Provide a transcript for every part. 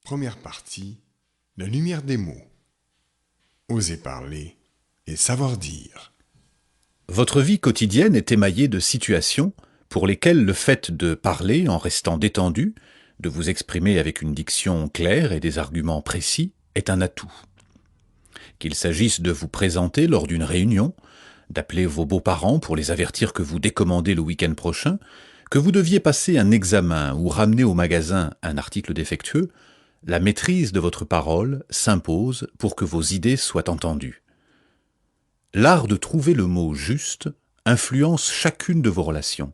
Première partie, la lumière des mots. Oser parler et savoir dire. Votre vie quotidienne est émaillée de situations pour lesquelles le fait de parler en restant détendu, de vous exprimer avec une diction claire et des arguments précis, est un atout. Qu'il s'agisse de vous présenter lors d'une réunion, d'appeler vos beaux-parents pour les avertir que vous décommandez le week-end prochain, que vous deviez passer un examen ou ramener au magasin un article défectueux, la maîtrise de votre parole s'impose pour que vos idées soient entendues. L'art de trouver le mot juste influence chacune de vos relations.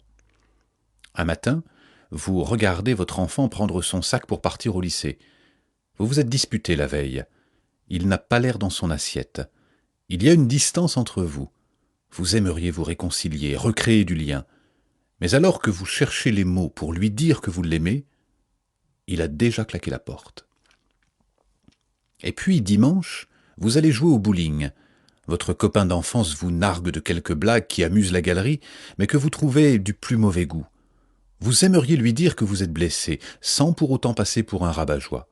Un matin, vous regardez votre enfant prendre son sac pour partir au lycée. Vous vous êtes disputé la veille. Il n'a pas l'air dans son assiette. Il y a une distance entre vous. Vous aimeriez vous réconcilier, recréer du lien. Mais alors que vous cherchez les mots pour lui dire que vous l'aimez, il a déjà claqué la porte. Et puis, dimanche, vous allez jouer au bowling. Votre copain d'enfance vous nargue de quelques blagues qui amusent la galerie, mais que vous trouvez du plus mauvais goût. Vous aimeriez lui dire que vous êtes blessé, sans pour autant passer pour un rabat-joie.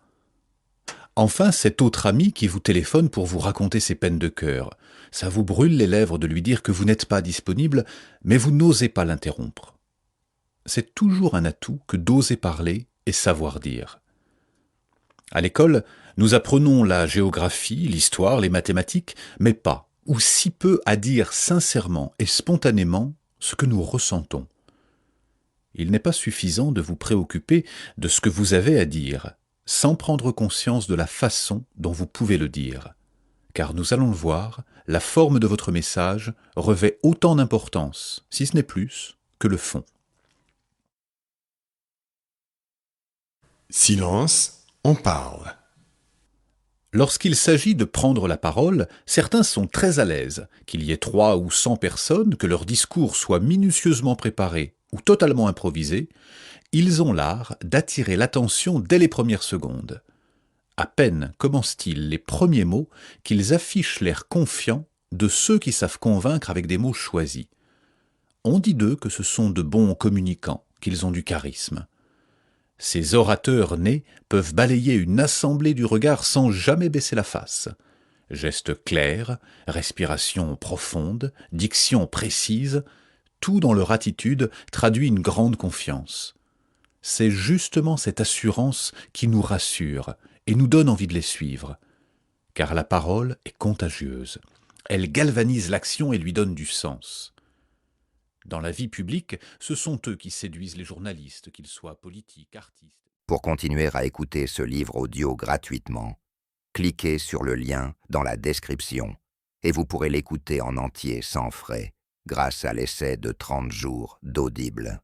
Enfin, cet autre ami qui vous téléphone pour vous raconter ses peines de cœur. Ça vous brûle les lèvres de lui dire que vous n'êtes pas disponible, mais vous n'osez pas l'interrompre. C'est toujours un atout que d'oser parler et savoir dire. À l'école, nous apprenons la géographie, l'histoire, les mathématiques, mais pas, ou si peu, à dire sincèrement et spontanément ce que nous ressentons. Il n'est pas suffisant de vous préoccuper de ce que vous avez à dire, sans prendre conscience de la façon dont vous pouvez le dire. Car nous allons le voir, la forme de votre message revêt autant d'importance, si ce n'est plus, que le fond. Silence, on parle. Lorsqu'il s'agit de prendre la parole, certains sont très à l'aise, qu'il y ait 3 ou 100 personnes, que leur discours soit minutieusement préparé ou totalement improvisé, ils ont l'art d'attirer l'attention dès les premières secondes. À peine commencent-ils les premiers mots qu'ils affichent l'air confiant de ceux qui savent convaincre avec des mots choisis. On dit d'eux que ce sont de bons communicants, qu'ils ont du charisme. Ces orateurs nés peuvent balayer une assemblée du regard sans jamais baisser la face. Gestes clairs, respiration profonde, diction précise, tout dans leur attitude traduit une grande confiance. C'est justement cette assurance qui nous rassure et nous donne envie de les suivre. Car la parole est contagieuse. Elle galvanise l'action et lui donne du sens. Dans la vie publique, ce sont eux qui séduisent les journalistes, qu'ils soient politiques, artistes. Pour continuer à écouter ce livre audio gratuitement, cliquez sur le lien dans la description et vous pourrez l'écouter en entier sans frais grâce à l'essai de 30 jours d'Audible.